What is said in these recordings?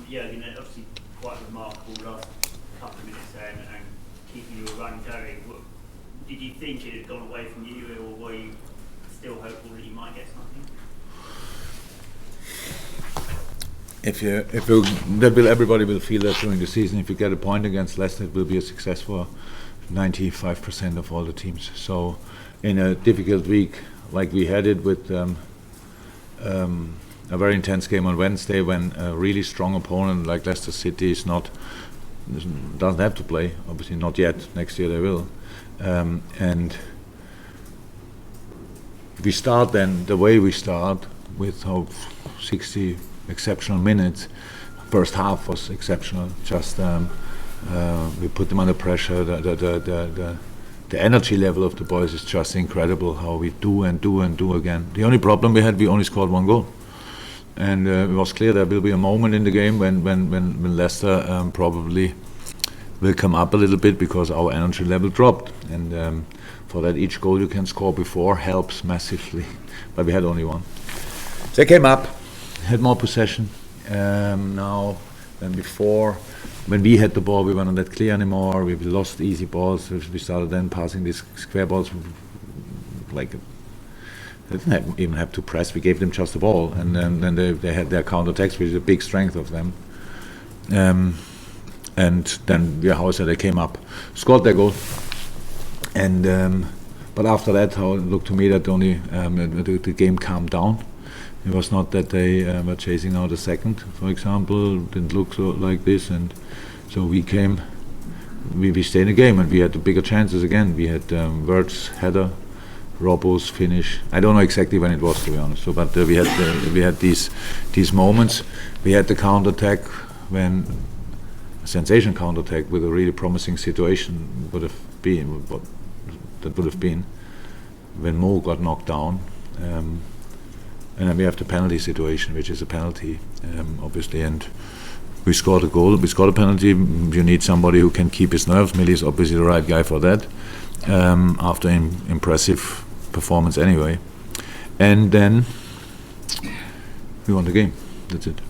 Jurgen, obviously quite remarkable last couple of minutes there and keeping your run going. Did you think it had gone away from you, or were you still hopeful that you might get something? Everybody will feel that during the season. If you get a point against Leicester, it will be a success for 95% of all the teams. So, in a difficult week like we had it with a very intense game on Wednesday, when a really strong opponent like Leicester City doesn't have to play, obviously not yet. Next year they will, and we start then the way we start with 60 exceptional minutes. First half was exceptional. Just we put them under pressure. The energy level of the boys is just incredible. How we do again. The only problem we had, we only scored one goal, and it was clear there will be a moment in the game when Leicester probably will come up a little bit because our energy level dropped, and for that each goal you can score before helps massively. But we had only one. They came up, had more possession now than before. When we had the ball, we were not that clear anymore. We lost easy balls. We started then passing these square balls. Like they didn't even have to press. We gave them just the ball, and then they had their counter-attacks, which is a big strength of them. And then they came up, scored their goal, and but after that, how it looked to me that only the game calmed down. It was not that they were chasing out a second, for example. Didn't look so like this, and so we came. We stayed in the game, and we had the bigger chances again. We had Wirtz header, Robbo's finish. I don't know exactly when it was, to be honest. So, but we had these moments. We had the counter-attack when a sensation counter-attack with a really promising situation would have been what that would have been when Mo got knocked down. And then we have the penalty situation, which is a penalty, obviously, and we scored a goal. We scored a penalty. You need somebody who can keep his nerves. Millie is obviously the right guy for that, after an impressive performance anyway. And then we won the game. That's it.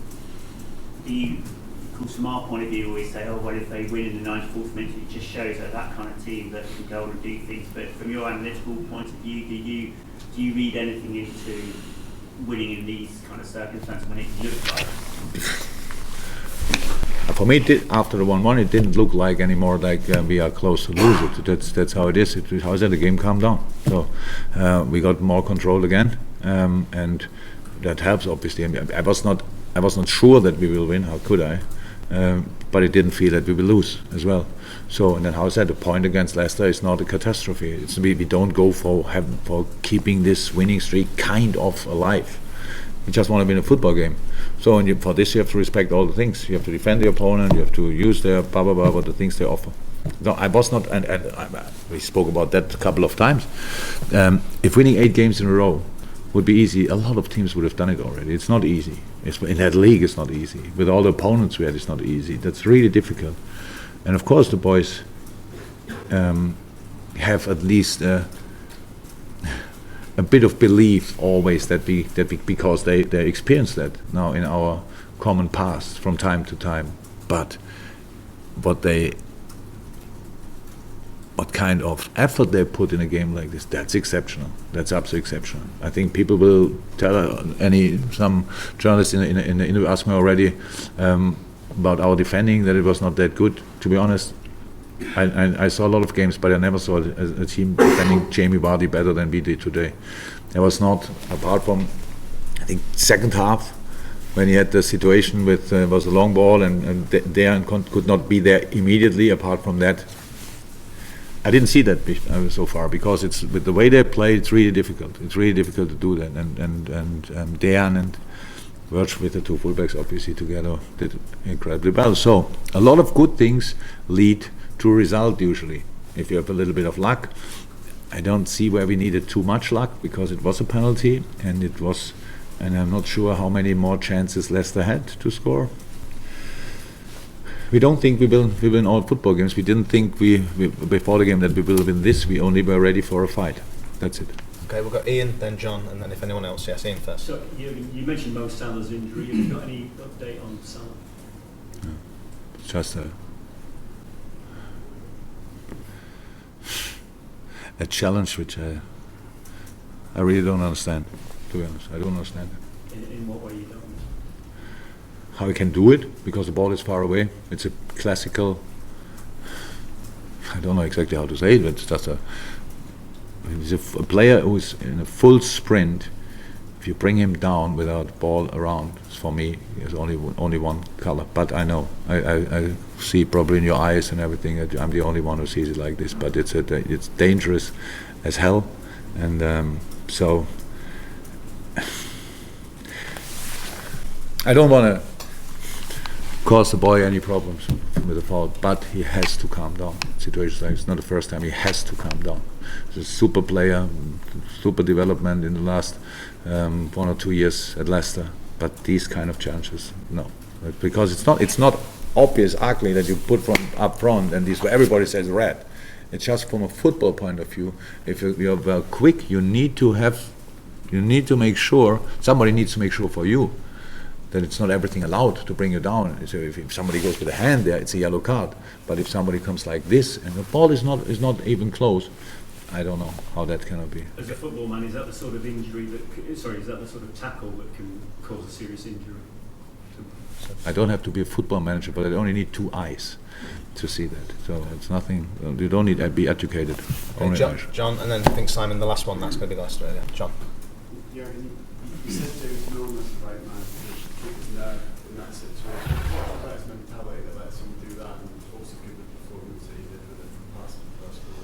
Of course, from our point of view, always say, well, if they win in the 94th minute, it just shows that kind of team that can go on and do things. But from your analytical point of view, do you read anything into winning in these kind of circumstances when it looks like? For me, after the 1-1, it didn't look like anymore like we are close to lose it. That's how it is. How is that? The game calmed down. So we got more control again, and that helps obviously. I mean, I was not sure that we will win. How could I? But it didn't feel that we will lose as well. So, and then how is that? A point against Leicester is not a catastrophe. We don't go for keeping this winning streak kind of alive. We just want to win a football game. So, for this you have to respect all the things. You have to defend the opponent. You have to use their what the things they offer. No, I was not, and we spoke about that a couple of times. If winning 8 games in a row would be easy, a lot of teams would have done it already. It's not easy. In that league, it's not easy. With all the opponents we had, it's not easy. That's really difficult. And of course, the boys have at least a bit of belief always that we because they experience that now in our common past from time to time. But what kind of effort they put in a game like this, that's exceptional. That's absolutely exceptional. I think people will tell some journalists in the interview asked me already about our defending, that it was not that good. To be honest, I saw a lot of games, but I never saw a team defending Jamie Vardy better than we did today. There was not, apart from I think second half, when he had the situation with was a long ball and Dejan could not be there immediately. Apart from that, I didn't see that so far, because it's with the way they play, it's really difficult. It's really difficult to do that. And Dejan and Wirtz with the 2 fullbacks obviously together did incredibly well. So a lot of good things lead to a result usually. If you have a little bit of luck, I don't see where we needed too much luck, because it was a penalty and I'm not sure how many more chances Leicester had to score. We don't think we will win all football games. We didn't think we before the game that we will win this. We only were ready for a fight. That's it. Okay, we've got Ian, then John, and then if anyone else. Yes, Ian first. So you mentioned Mo Salah's injury. Have you got any update on Salah? It's just a challenge which I really don't understand. To be honest, I don't understand it. In what way you don't? How he can do it, because the ball is far away. It's a classical, I don't know exactly how to say it, but it's just he's a player who's in a full sprint. If you bring him down without ball around, for me, there's only one color. But I know, I see probably in your eyes and everything that I'm the only one who sees it like this. But it's dangerous as hell, and so I don't want to cause the boy any problems with the foul, but he has to calm down. Situations like it's not the first time. He has to calm down. He's a super player, super development in the last 1 or 2 years at Leicester. But these kind of challenges, no, because it's not obvious ugly that you put from up front and these where everybody says red. It's just from a football point of view. If you're well quick, you need to make sure somebody needs to make sure for you that it's not everything allowed to bring you down. So if somebody goes with a hand there, it's a yellow card. But if somebody comes like this and the ball is not even close, I don't know how that cannot be. As a football man, is that the sort of injury is that the sort of tackle that can cause a serious injury? I don't have to be a football manager, but I only need 2 eyes to see that. So it's nothing. You don't need to be educated. Okay, John, and then I think Simon, the last one. That's going to be Leicester. Yeah. John. Jurgen, you said James Milner's the right man in that situation. What about his mentality that lets him do that and also give the performance that he did with it from past the first goal?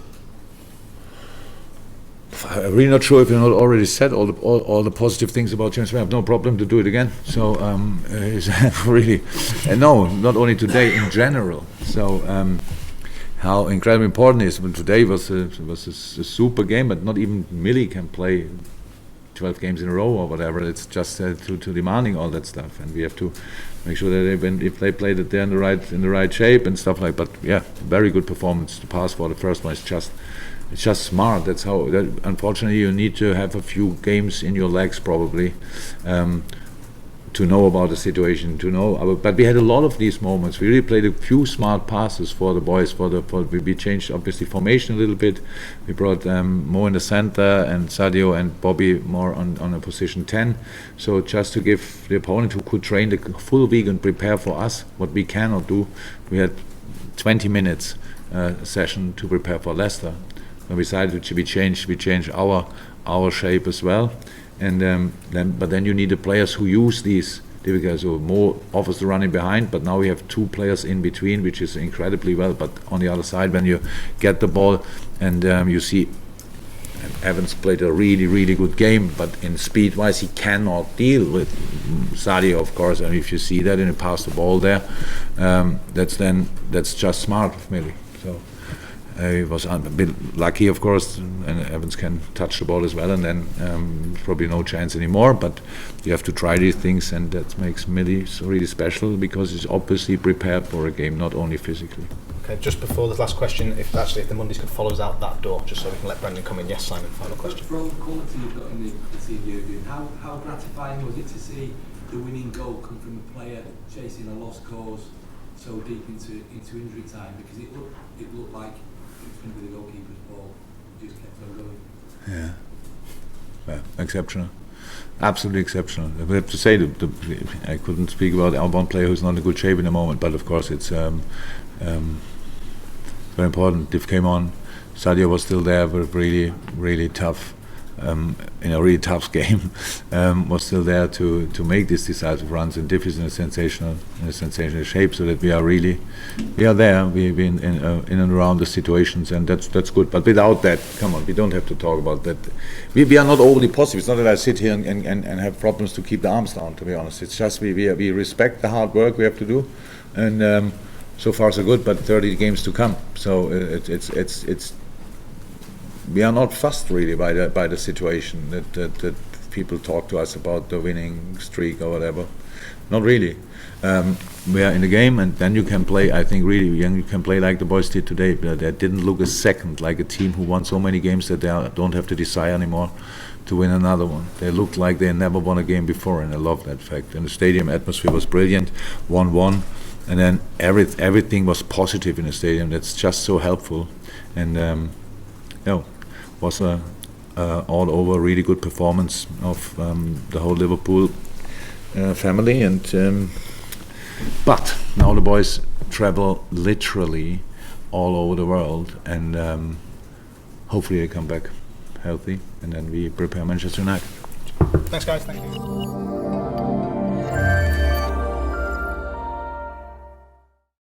I'm really not sure if you not already said all the positive things about James Milner. I have no problem to do it again. So he's really, no, not only today, in general. So how incredibly important it is. But today was a super game, but not even Millie can play 12 games in a row or whatever. It's just too demanding all that stuff, and we have to make sure that if they play that they're in the right shape and stuff like. But yeah, very good performance. The pass for the first one is it's just smart. That's how. Unfortunately, you need to have a few games in your legs probably to know about the situation. But we had a lot of these moments. We really played a few smart passes for the boys. We changed obviously formation a little bit. We brought Mo in the center and Sadio and Bobby more on a position 10. So just to give the opponent who could train the full week and prepare for us what we cannot do. We had 20 minutes session to prepare for Leicester. We decided we change our shape as well, and then you need the players who use these difficult. So Mo offers the running behind, but now we have 2 players in between, which is incredibly well. But on the other side, when you get the ball and you see Evans played a really good game, but in speed-wise he cannot deal with Sadio, of course. And if you see that and he passed the ball there, that's just smart of Millie. So. He was a bit lucky, of course, and Evans can touch the ball as well, and then probably no chance anymore. But you have to try these things, and that makes Millie really special because he's obviously prepared for a game, not only physically. Okay, just before the last question, if the Mondays could follow us out that door, just so we can let Brendan come in. Yes, Simon, final question. For all the quality you've got in the team, Jurgen, how gratifying was it to see the winning goal come from a player chasing a lost cause so deep into injury time? Because it looked like with the goalkeeper's ball, just kept on going. Yeah, well, exceptional, absolutely exceptional. I have to say I couldn't speak about our one player who's not in good shape in the moment, but of course it's very important. Div came on, Sadio was still there, but really tough. In a really tough game, was still there to make these decisive runs, and Div is in a sensational shape, so that we are there. We've been in and around the situations, and that's good. But without that, come on, we don't have to talk about that. We are not overly positive. It's not that I sit here and have problems to keep the arms down. To be honest, it's just we respect the hard work we have to do, and so far so good. But 30 games to come, so it's. We are not fussed really by the situation that people talk to us about the winning streak or whatever. Not really. We are in the game, and then you can play. I think really you can play like the boys did today. But they didn't look a second like a team who won so many games that they don't have the desire anymore to win another one. They looked like they never won a game before, and I love that fact. And the stadium atmosphere was brilliant. 1-1. and then everything was positive in the stadium. That's just so helpful, and was a all over really good performance of the whole Liverpool family. And but now the boys travel literally all over the world, and hopefully they come back healthy, and then we prepare Manchester United. Thanks, guys. Thank you.